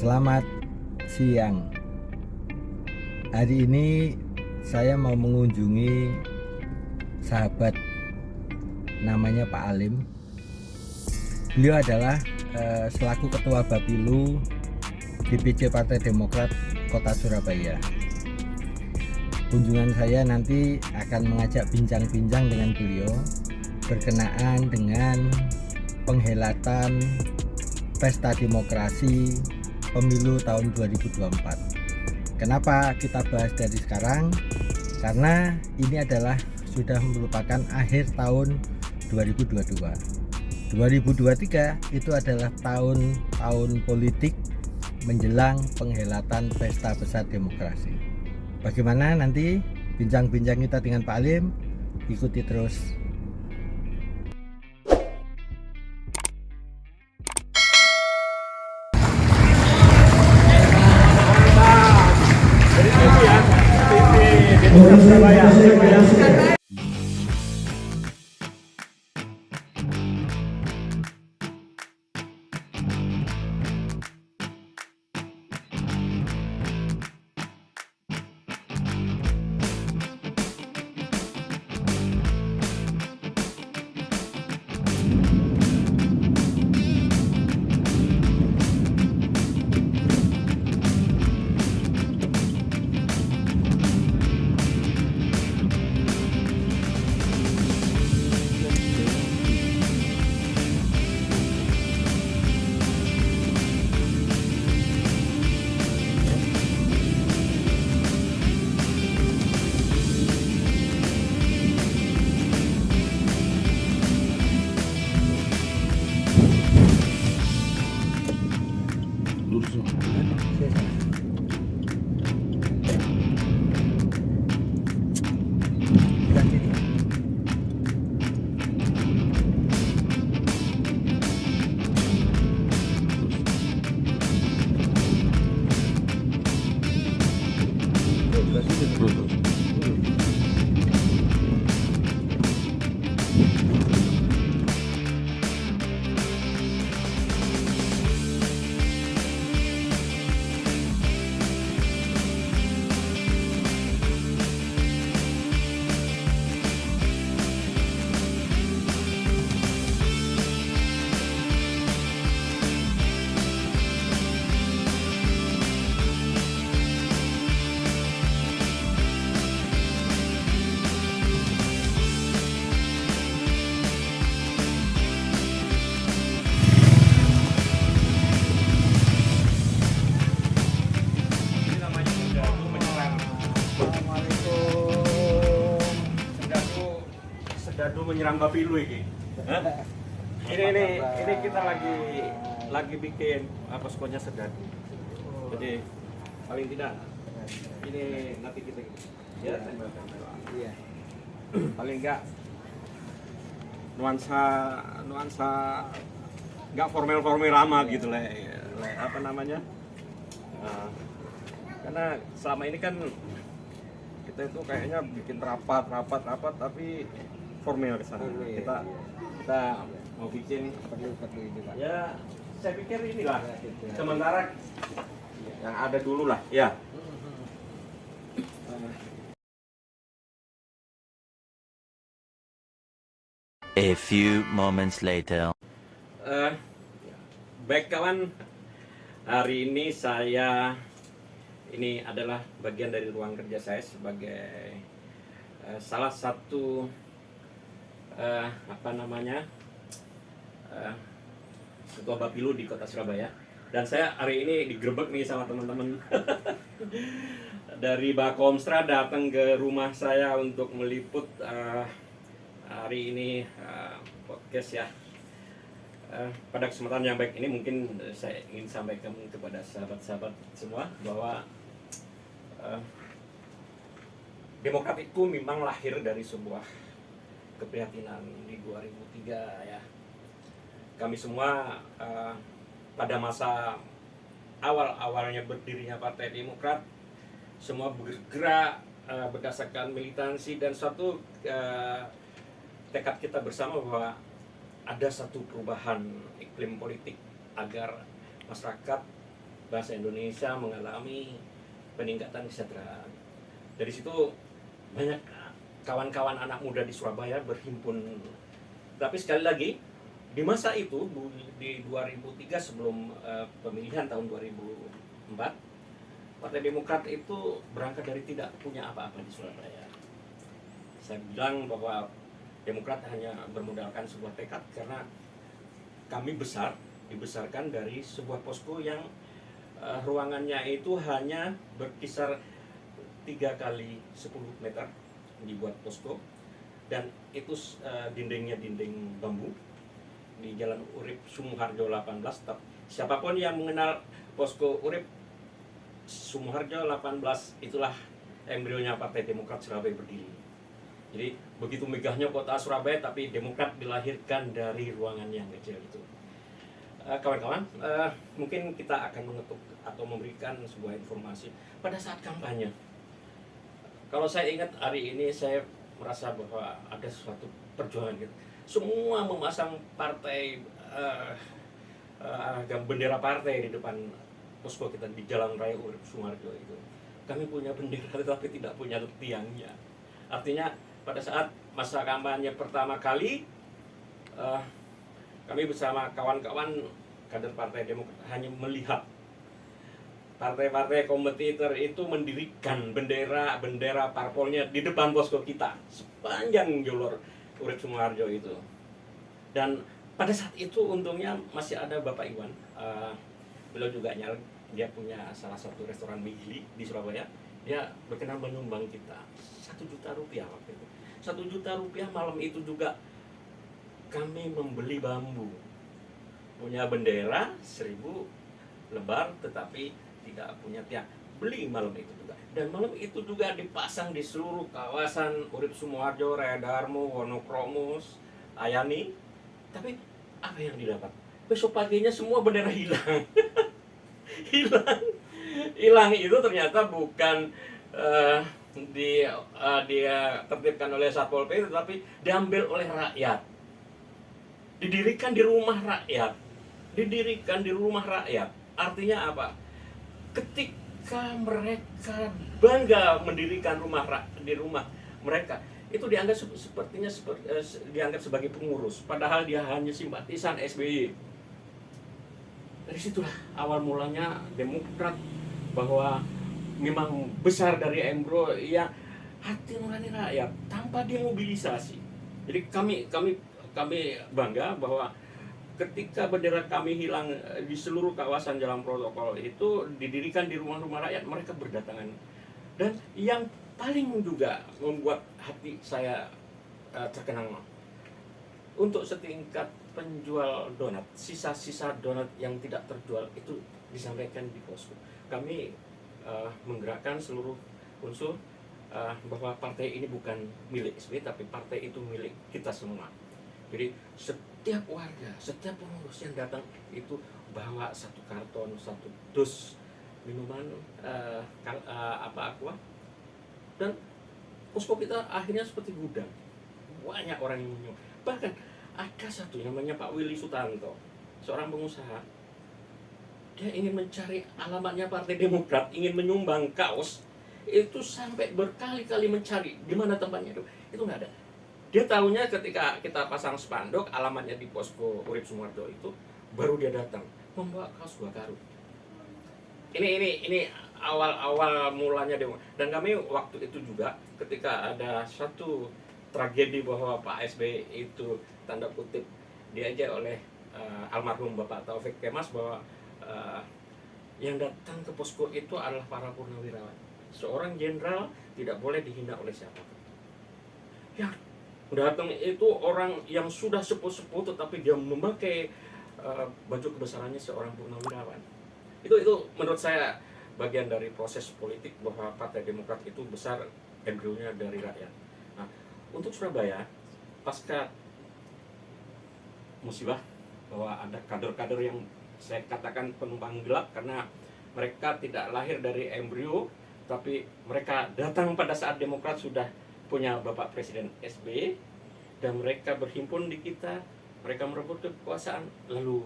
Selamat siang. Hari ini saya mau mengunjungi sahabat namanya Pak Alim. Beliau adalah selaku Ketua Bapilu DPC Partai Demokrat Kota Surabaya. Kunjungan saya nanti akan mengajak bincang-bincang dengan beliau berkenaan dengan penghelatan Pesta Demokrasi Pemilu tahun 2024. Kenapa kita bahas dari sekarang? Karena ini adalah sudah merupakan akhir tahun 2022. 2023 itu adalah tahun politik menjelang penghelatan Pesta Besar Demokrasi. Bagaimana nanti bincang-bincang kita dengan Pak Alim? Ikuti terus. Sedadu menyerang Bapilu ini. Ini kita lagi bikin apa skonya Sedadu. Jadi paling tidak ini nanti kita ya iya. Paling enggak nuansa enggak formal amat gitu lah. Apa namanya? Karena selama ini kan kita itu kayaknya bikin rapat tapi formal ke sana. Kita mau bikin perlu ini Pak. Ya, saya pikir inilah sementara yang ada dulu lah, ya. A few moments later. Baik kawan, hari ini ini adalah bagian dari ruang kerja saya sebagai salah satu Ketua Bapilu di Kota Surabaya. Dan saya hari ini digerebek nih sama teman-teman dari Bakomstra datang ke rumah saya untuk meliput hari ini podcast ya. Pada kesempatan yang baik ini mungkin saya ingin sampaikan kepada sahabat-sahabat semua bahwa Demokrat itu memang lahir dari sebuah keprihatinan di 2003 ya. Kami semua pada masa awalnya berdirinya Partai Demokrat semua bergerak berdasarkan militansi dan suatu tekad kita bersama bahwa ada satu perubahan iklim politik agar masyarakat bahasa Indonesia mengalami peningkatan kesejahteraan. Dari situ banyak kawan-kawan anak muda di Surabaya berhimpun. Tapi sekali lagi, di masa itu di 2003 sebelum pemilihan tahun 2004, Partai Demokrat itu berangkat dari tidak punya apa-apa di Surabaya. Saya bilang bahwa Demokrat hanya bermodalkan sebuah tekad karena kami dibesarkan dari sebuah posko yang ruangannya itu hanya berkisar 3 kali 10 meter dibuat posko, dan itu dindingnya dinding bambu di Jalan Urip Sumoharjo 18. Siapapun yang mengenal posko Urip Sumoharjo 18, itulah embrionya Partai Demokrat Surabaya berdiri. Jadi begitu megahnya kota Surabaya, tapi Demokrat dilahirkan dari ruangan yang kecil itu. Kawan-kawan, mungkin kita akan mengetuk atau memberikan sebuah informasi pada saat kampanye. Kalau saya ingat hari ini, saya merasa bahwa ada suatu perjuangan gitu. Semua memasang partai, bendera partai di depan posko kita di Jalan Raya Urip Sumoharjo itu. Kami punya bendera tetapi tidak punya tiangnya. Artinya pada saat masa kampanye pertama kali, kami bersama kawan-kawan kader Partai Demokrat hanya melihat partai-partai kompetitor itu mendirikan bendera parpolnya di depan posko kita sepanjang jalur Urip Sumoharjo itu. Dan pada saat itu untungnya masih ada Bapak Iwan, beliau juga nyalek, dia punya salah satu restoran mie gili di Surabaya. Dia berkenan menyumbang kita 1 juta rupiah waktu itu. 1 juta rupiah. Malam itu juga kami membeli bambu, punya bendera 1000 lembar tetapi tidak punya tiang, beli malam itu juga. Dan malam itu juga dipasang di seluruh kawasan Urip Sumoharjo, Raya Darmo, Wonokromo, Ayani. Tapi apa yang didapat? Besok paginya semua bendera hilang. hilang itu ternyata bukan dia tertibkan oleh Satpol PP, tetapi diambil oleh rakyat, didirikan di rumah rakyat. Artinya apa? Ketika mereka bangga mendirikan di rumah mereka, itu dianggap dianggap sebagai pengurus, padahal dia hanya simpatisan SBY. Dari situlah awal mulanya Demokrat, bahwa memang besar dari embro ya hati nurani rakyat tanpa dimobilisasi. Jadi kami bangga bahwa ketika bendera kami hilang di seluruh kawasan jalan protokol itu didirikan di rumah-rumah rakyat, mereka berdatangan. Dan yang paling juga membuat hati saya terkenang, untuk setingkat penjual donat, sisa-sisa donat yang tidak terjual itu disampaikan di posko. Kami menggerakkan seluruh unsur bahwa partai ini bukan milik SBY, tapi partai itu milik kita semua. Jadi setiap warga, setiap pengurus yang datang itu bawa 1 karton, 1 dus minuman aqua, dan posko kita akhirnya seperti gudang. Banyak orang yang minum. Bahkan ada satu namanya Pak Willy Sutanto, seorang pengusaha. Dia ingin mencari alamatnya Partai Demokrat, ingin menyumbang kaos, itu sampai berkali-kali mencari di mana tempatnya itu nggak ada. Dia tahunya ketika kita pasang spanduk alamatnya di posko Urip Sumoharjo itu, baru dia datang membawa kaos 2 karung. Ini awal mulanya Demokrat. Dan kami waktu itu juga ketika ada satu tragedi bahwa Pak SBY itu tanda kutip diajak oleh almarhum Bapak Taufik Kemas, bahwa yang datang ke posko itu adalah para purnawirawan. Seorang jenderal tidak boleh dihina oleh siapapun. Yang datang itu orang yang sudah sepuh-sepuh tetapi dia memakai baju kebesarannya seorang purnawirawan. Itu menurut saya bagian dari proses politik bahwa Partai Demokrat itu besar embrionya dari rakyat. Nah, untuk Surabaya pasca musibah, bahwa ada kader-kader yang saya katakan penumpang gelap karena mereka tidak lahir dari embrio, tapi mereka datang pada saat Demokrat sudah punya Bapak Presiden SBY, dan mereka berhimpun di kita, mereka merebut kekuasaan, lalu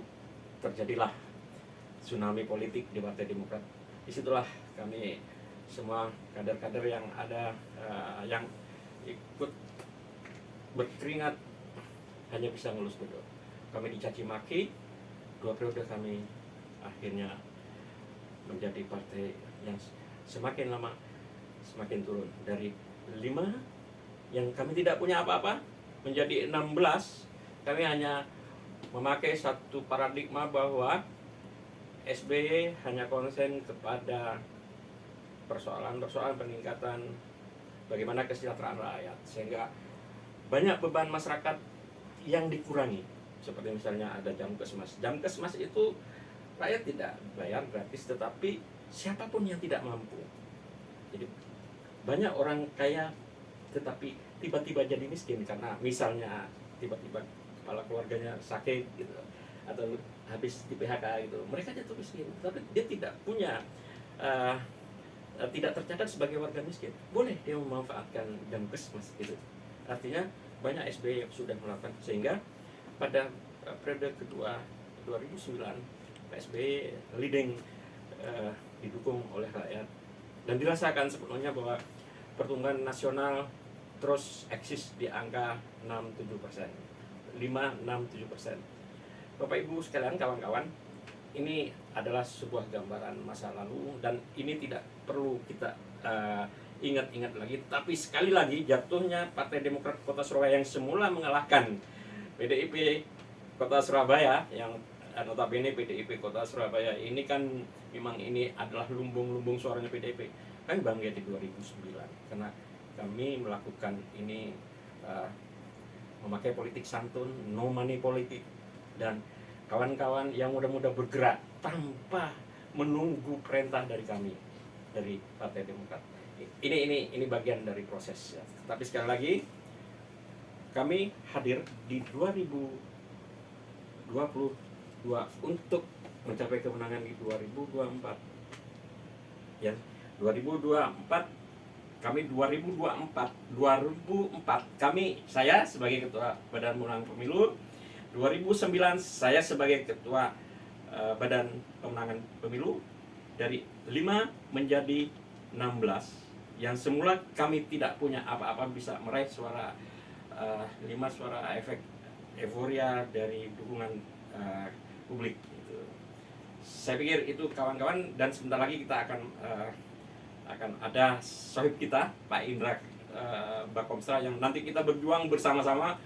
terjadilah tsunami politik di Partai Demokrat. Disitulah kami semua kader-kader yang ada yang ikut berkeringat hanya bisa ngelus dulu. Kami dicaci maki, 2 periode kami akhirnya menjadi partai yang semakin lama semakin turun dari 5 yang kami tidak punya apa-apa menjadi 16. Kami hanya memakai satu paradigma bahwa SBY hanya konsen kepada persoalan-persoalan peningkatan bagaimana kesejahteraan rakyat, sehingga banyak beban masyarakat yang dikurangi. Seperti misalnya ada jam kesmas. Jam kesmas itu rakyat tidak bayar gratis, tetapi siapapun yang tidak mampu. Jadi banyak orang kaya tetapi tiba-tiba jadi miskin karena misalnya tiba-tiba kepala keluarganya sakit gitu, atau habis di PHK gitu. Mereka jatuh miskin, tapi dia tidak punya tidak tercatat sebagai warga miskin. Boleh dia memanfaatkan jam kesmas gitu. Artinya banyak SBY yang sudah melakukan, sehingga pada periode kedua 2009 Pak SBY leading didukung oleh rakyat dan dirasakan sepenuhnya bahwa pertumbuhan nasional terus eksis di angka 6-7%, 5-6-7%. Bapak Ibu sekalian, kawan-kawan, ini adalah sebuah gambaran masa lalu dan ini tidak perlu kita ingat-ingat lagi. Tapi sekali lagi, jatuhnya Partai Demokrat Kota Surabaya yang semula mengalahkan PDIP Kota Surabaya, yang notabene PDIP Kota Surabaya ini kan memang ini adalah lumbung-lumbung suaranya PDIP. Kami bangga di 2009 karena kami melakukan ini memakai politik santun, no money politik, dan kawan-kawan yang mudah-mudah bergerak tanpa menunggu perintah dari kami, dari Partai Demokrat. Ini bagian dari proses ya. Tapi sekali lagi kami hadir di 2022 untuk mencapai kemenangan di 2024. Ya, 2024 kami 2004 saya sebagai ketua Badan Pemenangan Pemilu, 2009 saya sebagai ketua Badan Pemenangan Pemilu, dari 5 menjadi 16. Yang semula kami tidak punya apa-apa bisa meraih suara 5 suara efek euforia dari dukungan publik gitu. Saya pikir itu kawan-kawan, dan sebentar lagi kita akan ada sohib kita Pak Indra Bakomstra yang nanti kita berjuang bersama-sama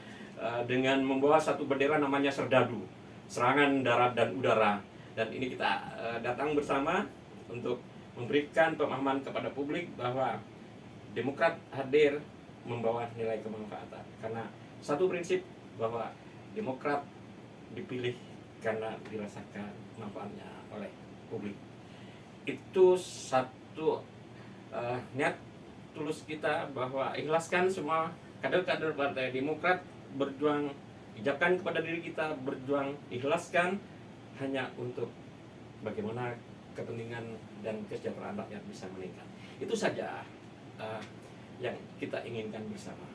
dengan membawa satu bendera namanya Serdadu, serangan darat dan udara. Dan ini kita datang bersama untuk memberikan pemahaman kepada publik bahwa Demokrat hadir membawa nilai kemanfaatan. Karena satu prinsip bahwa Demokrat dipilih karena dirasakan manfaatnya oleh publik. Itu satu niat tulus kita, bahwa ikhlaskan semua kader-kader Partai Demokrat berjuang, ijabkan kepada diri kita berjuang, ikhlaskan hanya untuk bagaimana kepentingan dan kesejahteraan rakyat bisa meningkat. Itu saja yang kita inginkan bersama.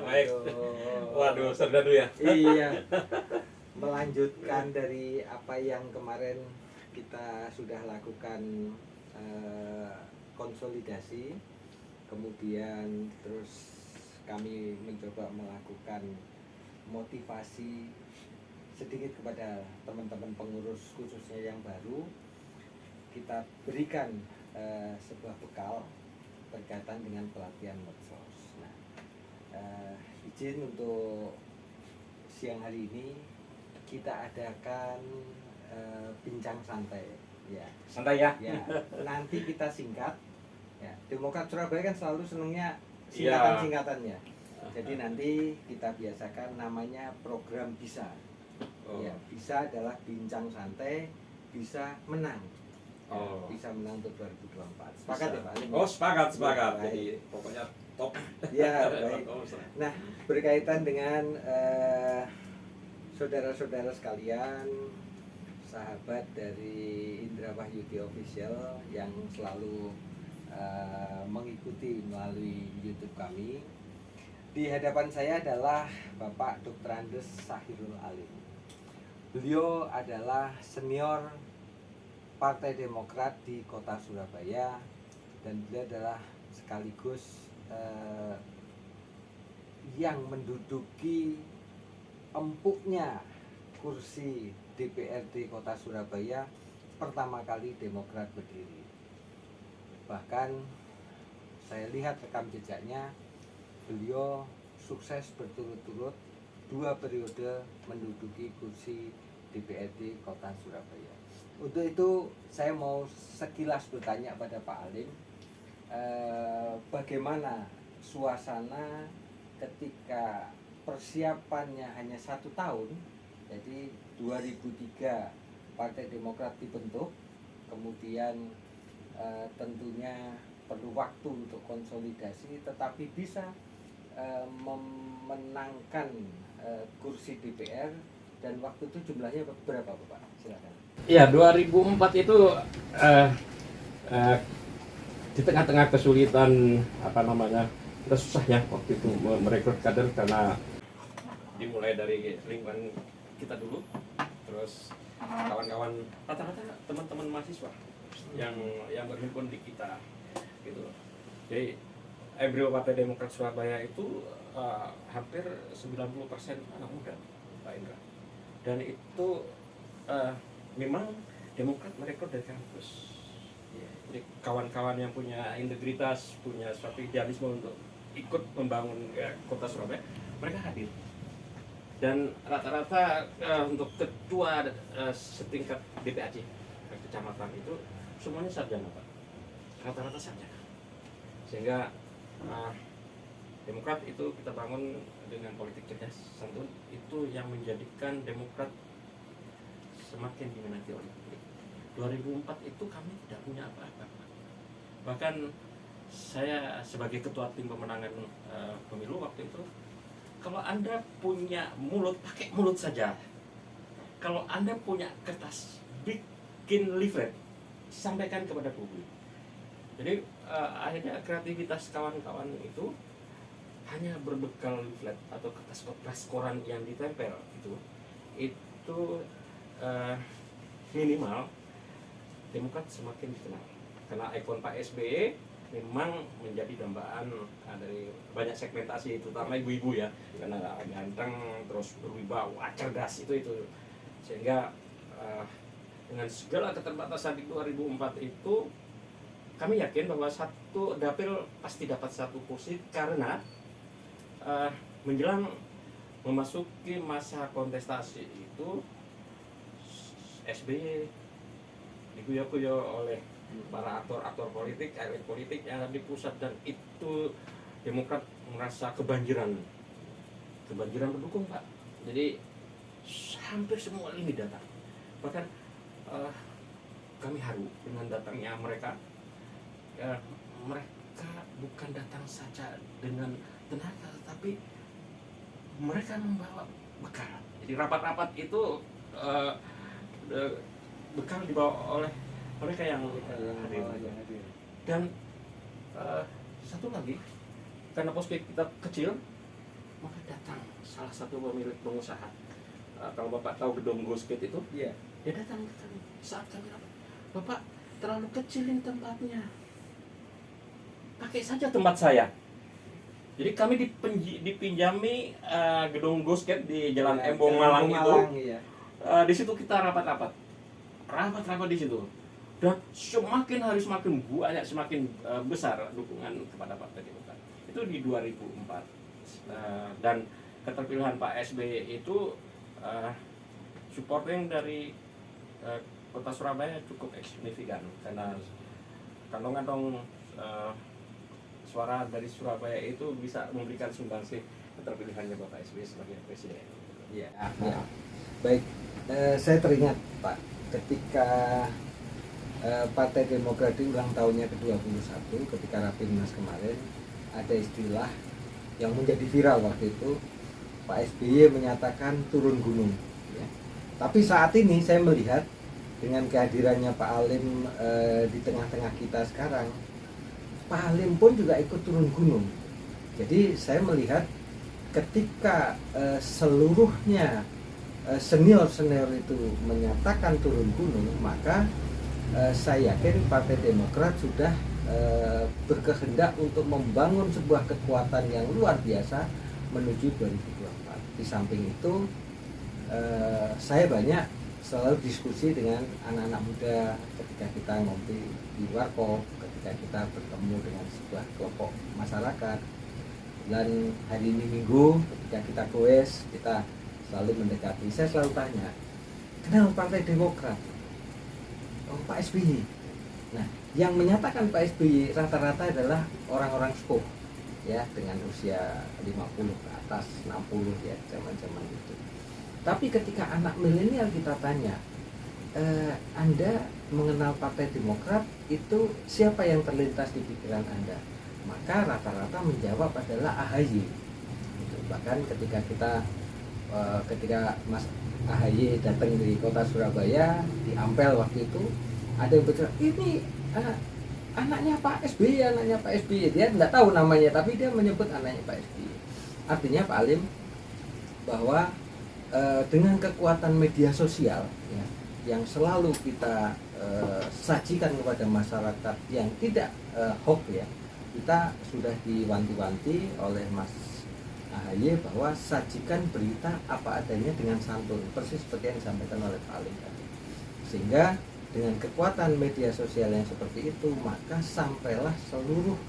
Baik. Waduh, Serdadu ya. Iya. Melanjutkan dari apa yang kemarin kita sudah lakukan konsolidasi, kemudian terus kami mencoba melakukan motivasi sedikit kepada teman-teman pengurus khususnya yang baru. Kita berikan sebuah bekal berkaitan dengan pelatihan medsos. Nah, izin untuk siang hari ini kita adakan bincang santai ya. Santai ya. Ya, nanti kita singkat ya. Demokrat Surabaya kan selalu senengnya Iya. singkatan-singkatannya. Jadi nanti kita biasakan namanya program bisa. Oh. Ya, bisa adalah bincang santai, bisa menang. Ya, Oh. bisa menang untuk 2024. Sepakat ya Pak? Oh, sepakat. Ya, Jadi baik. pokoknya top. Ya, baik. Nah, berkaitan dengan saudara-saudara sekalian, sahabat dari Indra Wahyudi Official yang selalu mengikuti melalui YouTube kami, Di hadapan saya adalah Bapak Dr. Andes Sahirul Alim. Beliau adalah senior Partai Demokrat di Kota Surabaya dan beliau adalah sekaligus yang menduduki empuknya kursi DPRD Kota Surabaya pertama kali Demokrat berdiri. Bahkan saya lihat rekam jejaknya, beliau sukses berturut-turut 2 periode menduduki kursi DPRD Kota Surabaya. Untuk itu saya mau sekilas bertanya pada Pak Alim, bagaimana suasana ketika persiapannya hanya 1 tahun, jadi 2003 Partai Demokrat dibentuk, kemudian tentunya perlu waktu untuk konsolidasi, tetapi bisa memenangkan kursi DPR, dan waktu itu jumlahnya berapa Bapak? Silakan. Ya, 2004 itu di tengah-tengah kesulitan kita susah ya waktu itu merekrut kader karena dimulai dari lingkungan kita dulu, terus kawan-kawan rata-rata teman-teman mahasiswa yang berhimpun di kita gitu. Jadi embrio Partai Demokrat Surabaya itu hampir 90% anak muda, Pak Indra. Dan itu memang Demokrat merekrut dari kampus. Jadi kawan-kawan yang punya integritas, punya suatu idealisme untuk ikut membangun Kota Surabaya, mereka hadir. Dan rata-rata untuk ketua setingkat DPAC kecamatan itu semuanya sarjana, Pak. Rata-rata sarjana. Sehingga Demokrat itu kita bangun dengan politik cerdas santun, itu yang menjadikan Demokrat semakin diminati oleh publik. 2004 itu kami tidak punya apa-apa. Bahkan saya sebagai ketua tim pemenangan pemilu waktu itu, kalau Anda punya mulut, pakai mulut saja. Kalau Anda punya kertas, bikin leaflet, sampaikan kepada publik. Jadi akhirnya kreativitas kawan-kawan itu hanya berbekal leaflet atau kertas koran yang ditempel itu minimal Demokrat semakin dikenal. Karena ikon Pak SBY memang menjadi dambaan dari banyak segmentasi, terutama ibu-ibu ya, karena ganteng, terus berwibawa, cerdas itu. Sehingga dengan segala keterbatasan di 2004 itu, kami yakin bahwa satu dapil pasti dapat 1 kursi, karena menjelang memasuki masa kontestasi itu SBY diguyo-guyo oleh para aktor politik, elit politik yang ada di pusat, dan itu Demokrat merasa kebanjiran pendukung, Pak. Jadi hampir semua ini datang. Bahkan kami haru dengan datangnya mereka. Mereka bukan datang saja dengan tenaga, tapi mereka membawa bekal. Jadi rapat-rapat itu bekal dibawa oleh mereka yang hadir. Dan satu lagi, karena posko kita kecil, maka datang salah satu pemilik pengusaha. Kalau Bapak tahu gedung Gosgate itu, Iya. dia datang ke kami saat kami rapat. Bapak, terlalu kecilin tempatnya, pakai saja tempat saya. Jadi kami dipinjami gedung Gosgate di Jalan Embong Malang itu. Iya. Di situ kita rapat di situ. Dan semakin hari semakin banyak, semakin besar dukungan kepada Partai Demokrat. Itu di 2004. Dan keterpilihan Pak SBY itu supporting dari Kota Surabaya cukup signifikan, karena kantong-kantong suara dari Surabaya itu bisa memberikan sumbangsih keterpilihannya Bapak SBY sebagai presiden. Iya. Baik, saya teringat Pak, ketika Partai Demokrat di ulang tahunnya ke-21, ketika Rapimnas kemarin, ada istilah yang menjadi viral waktu itu, Pak SBY menyatakan turun gunung. Ya. Tapi saat ini saya melihat dengan kehadirannya Pak Alim di tengah-tengah kita sekarang, Pak Alim pun juga ikut turun gunung. Jadi saya melihat ketika seluruhnya senior-senior itu menyatakan turun gunung, maka saya yakin Partai Demokrat sudah berkehendak untuk membangun sebuah kekuatan yang luar biasa menuju 2024. Di samping itu saya banyak selalu diskusi dengan anak-anak muda ketika kita ngopi di warkop, ketika kita bertemu dengan sebuah kelompok masyarakat. Dan hari ini Minggu ketika kita goes, kita selalu mendekati, saya selalu tanya, kenapa Partai Demokrat? Oh, Pak SBY. Nah, yang menyatakan Pak SBY rata-rata adalah orang-orang sepuh, ya, dengan usia 50 ke atas, 60 ya, zaman-zaman itu. Tapi ketika anak milenial kita tanya, Anda mengenal Partai Demokrat itu siapa yang terlintas di pikiran Anda? Maka rata-rata menjawab adalah AHY. Gitu. Bahkan ketika Mas AHY datang di kota Surabaya, di Ampel waktu itu, ada yang berkata, ini anaknya Pak SBY, anaknya Pak SBY. Dia tidak tahu namanya, tapi dia menyebut anaknya Pak SBY. Artinya Pak Alim, bahwa dengan kekuatan media sosial ya, yang selalu kita sajikan kepada masyarakat yang tidak hoax ya, kita sudah diwanti-wanti oleh Mas AHY bahwa sajikan berita apa adanya dengan santun, persis seperti yang disampaikan oleh Pak Alim tadi. Sehingga dengan kekuatan media sosial yang seperti itu, maka sampailah seluruh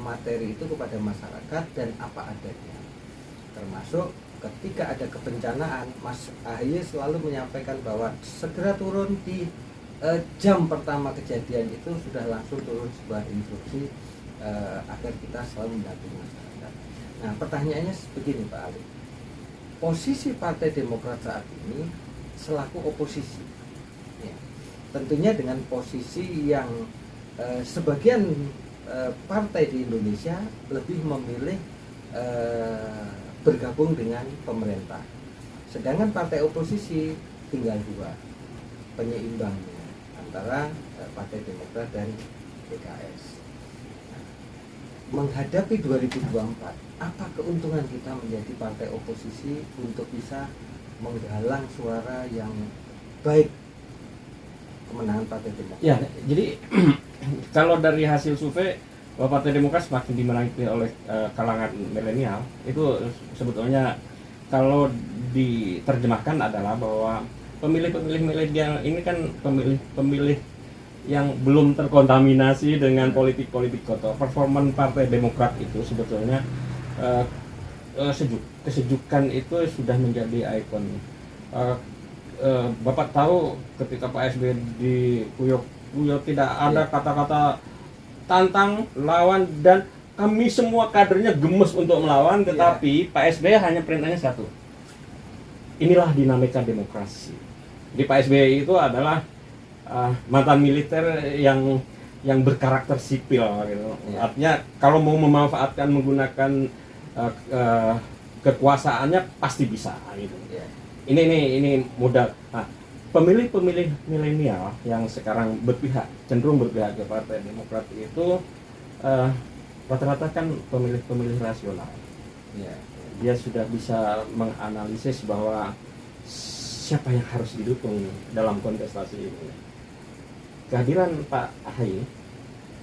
materi itu kepada masyarakat dan apa adanya. Termasuk ketika ada kebencanaan, Mas AHY selalu menyampaikan bahwa segera turun di jam pertama kejadian itu sudah langsung turun sebuah instruksi agar kita selalu mendampingi masyarakat. Nah, pertanyaannya begini Pak Ali, posisi Partai Demokrat saat ini selaku oposisi, ya, tentunya dengan posisi yang sebagian partai di Indonesia lebih memilih bergabung dengan pemerintah, sedangkan partai oposisi tinggal dua, penyeimbangnya antara Partai Demokrat dan PKS. Menghadapi 2024, apa keuntungan kita menjadi partai oposisi untuk bisa menggalang suara yang baik kemenangan Partai Demokrat? Ya, jadi kalau dari hasil survei bahwa Partai Demokrat semakin dimenangi oleh kalangan milenial, itu sebetulnya kalau diterjemahkan adalah bahwa pemilih-pemilih milenial ini kan pemilih yang belum terkontaminasi dengan politik-politik kotor. Performa Partai Demokrat itu sebetulnya kesejukan itu sudah menjadi ikon. Bapak tahu ketika Pak SBY dikuyok tidak ada kata-kata tantang, lawan, dan kami semua kadernya gemes untuk melawan, tetapi Pak SBY hanya perintahnya satu. Inilah dinamika demokrasi. Di Pak SBY itu adalah mantan militer yang berkarakter sipil gitu. Artinya kalau mau memanfaatkan menggunakan kekuasaannya pasti bisa gitu. Ini mudah. Nah, pemilih-pemilih milenial yang sekarang cenderung berpihak ke Partai Demokrat itu rata-rata kan pemilih-pemilih rasional. Dia sudah bisa menganalisis bahwa siapa yang harus didukung dalam kontestasi ini. Kehadiran Pak AHY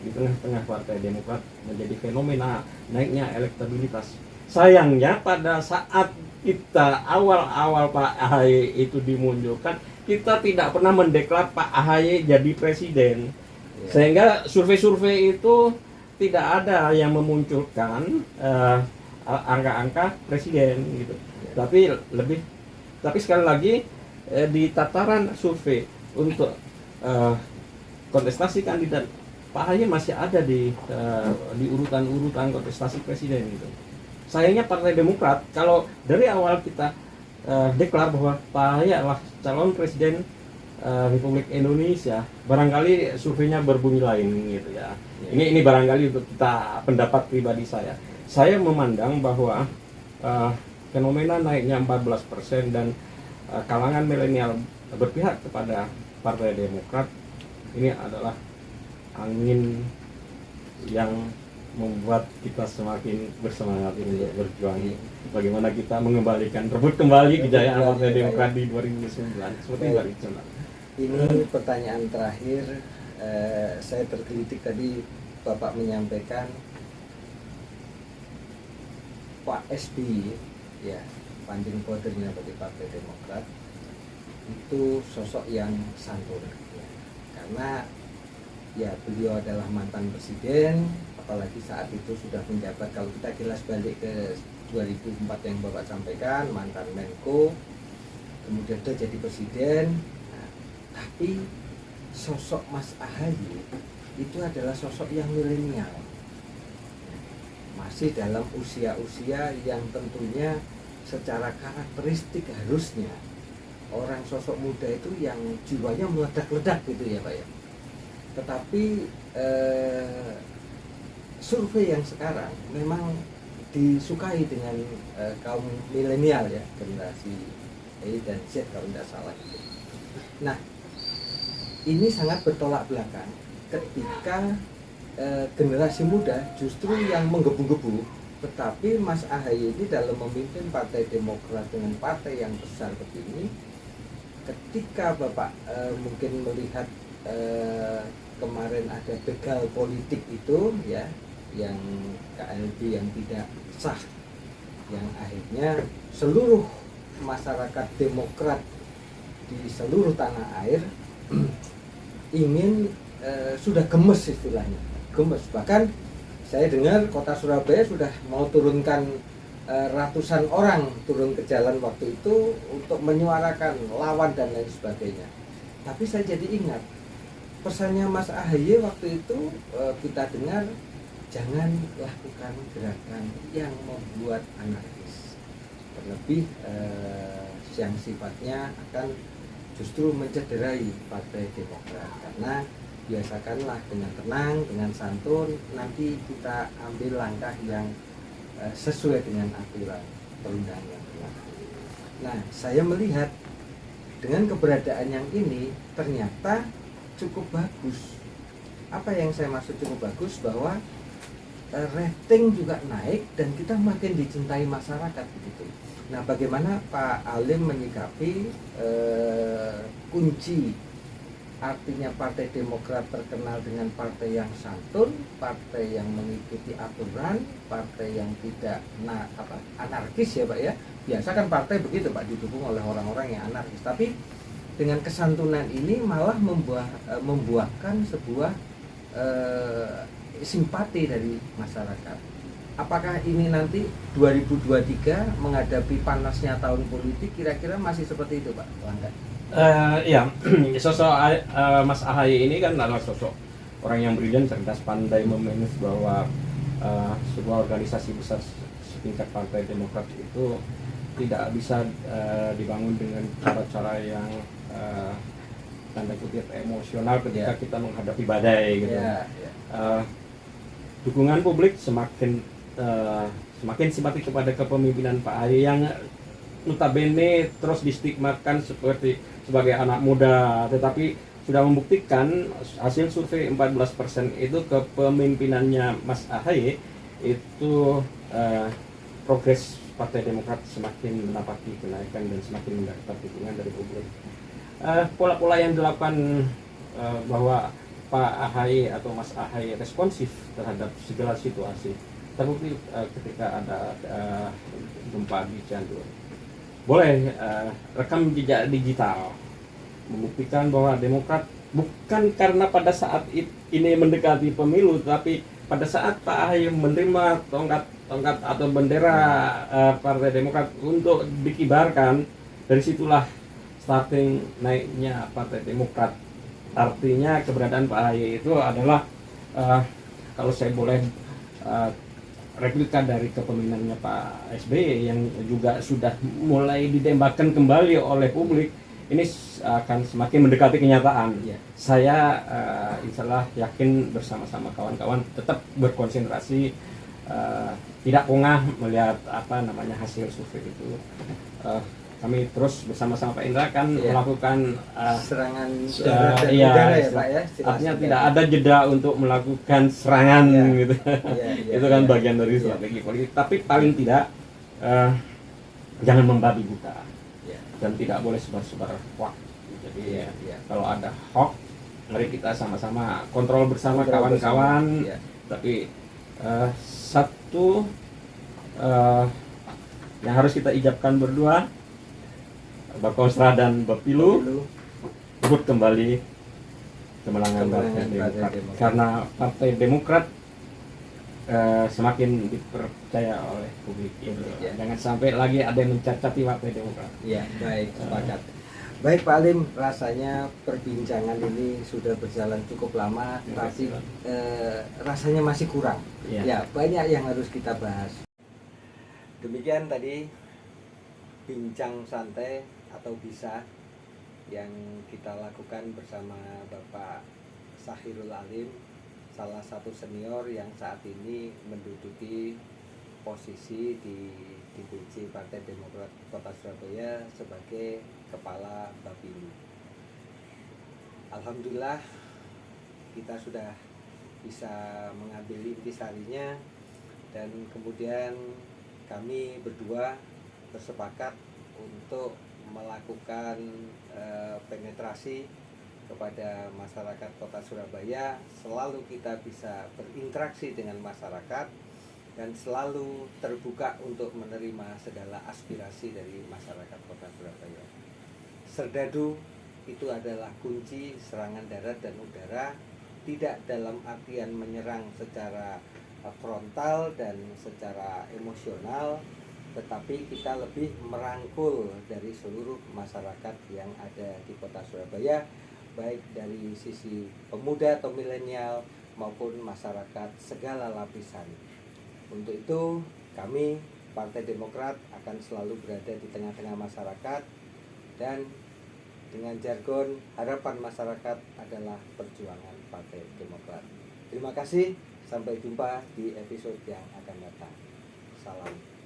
di tengah-tengah Partai Demokrat menjadi fenomena naiknya elektabilitas. Sayangnya pada saat kita awal-awal Pak AHY itu dimunculkan, kita tidak pernah mendeklar Pak AHY jadi presiden. Sehingga survei-survei itu tidak ada yang memunculkan angka-angka presiden gitu. Tapi sekali lagi di tataran survei untuk kontestasi kandidat, Pak AHY masih ada di urutan-urutan kontestasi presiden gitu. Sayangnya Partai Demokrat, kalau dari awal kita deklar bahwa Pak AHY adalah calon presiden Republik Indonesia, barangkali surveinya berbunyi lain gitu ya. Ini barangkali untuk kita pendapat pribadi saya. Saya memandang bahwa fenomena naiknya 14% dan kalangan milenial berpihak kepada Partai Demokrat ini adalah angin yang membuat kita semakin bersemangat untuk berjuang. Bagaimana kita mengembalikan, rebut kembali kejayaan Partai Demokrat di 2009 seperti itu. Ini pertanyaan terakhir. Saya tergelitik tadi Bapak menyampaikan Pak SBY, ya, founding father-nya bagi Partai Demokrat, itu sosok yang santun, ya. Karena ya beliau adalah mantan presiden, apalagi saat itu sudah menjabat, kalau kita kilas balik ke 2004 yang Bapak sampaikan, mantan Menko, kemudian dia jadi presiden. Nah, tapi sosok Mas AHY itu adalah sosok yang milenial, masih dalam usia-usia yang tentunya secara karakteristik harusnya orang sosok muda itu yang jiwanya meledak-ledak gitu ya Pak ya. Tetapi survei yang sekarang memang disukai dengan kaum milenial ya, generasi Y dan Z kalau tidak salah gitu. Nah, ini sangat bertolak belakang ketika generasi muda justru yang menggebu-gebu, tetapi Mas AHY ini dalam memimpin Partai Demokrat dengan partai yang besar begini, ketika Bapak mungkin melihat kemarin ada begal politik itu ya, yang KLB yang tidak sah, yang akhirnya seluruh masyarakat Demokrat di seluruh tanah air ingin sudah gemes istilahnya, gemes. Bahkan saya dengar kota Surabaya sudah mau turunkan ratusan orang turun ke jalan waktu itu untuk menyuarakan lawan dan lain sebagainya. Tapi saya jadi ingat pesannya Mas AHY waktu itu, kita dengar jangan lakukan gerakan yang membuat anarkis, terlebih yang sifatnya akan justru mencederai Partai Demokrat. Karena biasakanlah dengan tenang, dengan santun, nanti kita ambil langkah yang sesuai dengan aturan perundangan. Nah, saya melihat dengan keberadaan yang ini ternyata cukup bagus. Apa yang saya maksud cukup bagus? Bahwa rating juga naik dan kita makin dicintai masyarakat begitu. Nah, bagaimana Pak Alim menyikapi kunci, artinya Partai Demokrat terkenal dengan partai yang santun, partai yang mengikuti aturan, partai yang tidak anarkis ya Pak ya. Biasa kan partai begitu Pak, didukung oleh orang-orang yang anarkis. Tapi dengan kesantunan ini malah membuahkan sebuah simpati dari masyarakat. Apakah ini nanti 2023 menghadapi panasnya tahun politik kira-kira masih seperti itu Pak Langga? Ya, sosok Mas AHY ini kan adalah sosok orang yang brilian, cerdas, pandai memanage bahwa sebuah organisasi besar setingkat Partai Demokrat itu tidak bisa dibangun dengan cara-cara yang tanda kutip emosional ketika kita menghadapi badai gitu. Dukungan publik semakin simpati kepada kepemimpinan Pak AHY yang notabene terus distigmakan sebagai anak muda, tetapi sudah membuktikan hasil survei 14% itu kepemimpinannya Mas AHY itu progres Partai Demokrat semakin menapaki kenaikan dan semakin mendapat dukungan dari publik. Pola-pola yang dilakukan bahwa Pak AHY atau Mas AHY responsif terhadap segala situasi terbukti ketika ada gempa di Cianjur. Boleh rekam jejak digital membuktikan bahwa Demokrat bukan karena pada saat ini mendekati pemilu, tapi pada saat Pak AHY menerima tongkat atau bendera Partai Demokrat untuk dikibarkan, dari situlah starting naiknya Partai Demokrat. Artinya keberadaan Pak AHY itu adalah kalau saya boleh replika dari kepemimpinannya Pak SBY yang juga sudah mulai ditembakkan kembali oleh publik. Ini akan semakin mendekati kenyataan. Saya insyaallah yakin bersama-sama kawan-kawan tetap berkonsentrasi, tidak pongah melihat hasil survei itu. kami terus bersama-sama Pak Indra kan Iya. melakukan Serangan ya, dan iya, udara ya Pak ya. Jelas artinya sekali. tidak ada jeda untuk melakukan serangan Iya. gitu. Iya, iya, Itu kan iya. bagian dari Iya. strategi politik. Tapi paling tidak jangan membabi buta Iya. dan tidak boleh sebar-sebar hoax. Jadi Iya, iya. kalau ada hoax, mari kita sama-sama kontrol bersama Kontrol kawan-kawan. bersama, iya. Tapi satu yang harus kita ijabkan berdua, Bakosra dan Bapilu, Dulu. ikut kembali kemenangan Kemenangan Partai Partai Demokrat. Demokrat. Karena Partai Demokrat semakin dipercaya oleh publik. Ya. Jangan sampai lagi ada yang mencacati Partai Demokrat. Iya, baik, sepakat. Baik Pak Alim, rasanya perbincangan ini sudah berjalan cukup lama, Terima tapi kasih, Pak. rasanya masih kurang. Iya. Ya, banyak yang harus kita bahas. Demikian tadi bincang santai atau bisa yang kita lakukan bersama Bapak Sahirul Alim, salah satu senior yang saat ini menduduki posisi di DPC Partai Demokrat Kota Surabaya sebagai Kepala Bapilu. Alhamdulillah kita sudah bisa mengambil intisarinya, dan kemudian kami berdua bersepakat untuk melakukan penetrasi kepada masyarakat Kota Surabaya. Selalu kita bisa berinteraksi dengan masyarakat dan selalu terbuka untuk menerima segala aspirasi dari masyarakat Kota Surabaya. Serdadu itu adalah kunci serangan darat dan udara, tidak dalam artian menyerang secara frontal dan secara emosional, tetapi kita lebih merangkul dari seluruh masyarakat yang ada di Kota Surabaya, baik dari sisi pemuda atau milenial maupun masyarakat segala lapisan. Untuk itu kami Partai Demokrat akan selalu berada di tengah-tengah masyarakat, dan dengan jargon harapan masyarakat adalah perjuangan Partai Demokrat. Terima kasih, sampai jumpa di episode yang akan datang. Salam.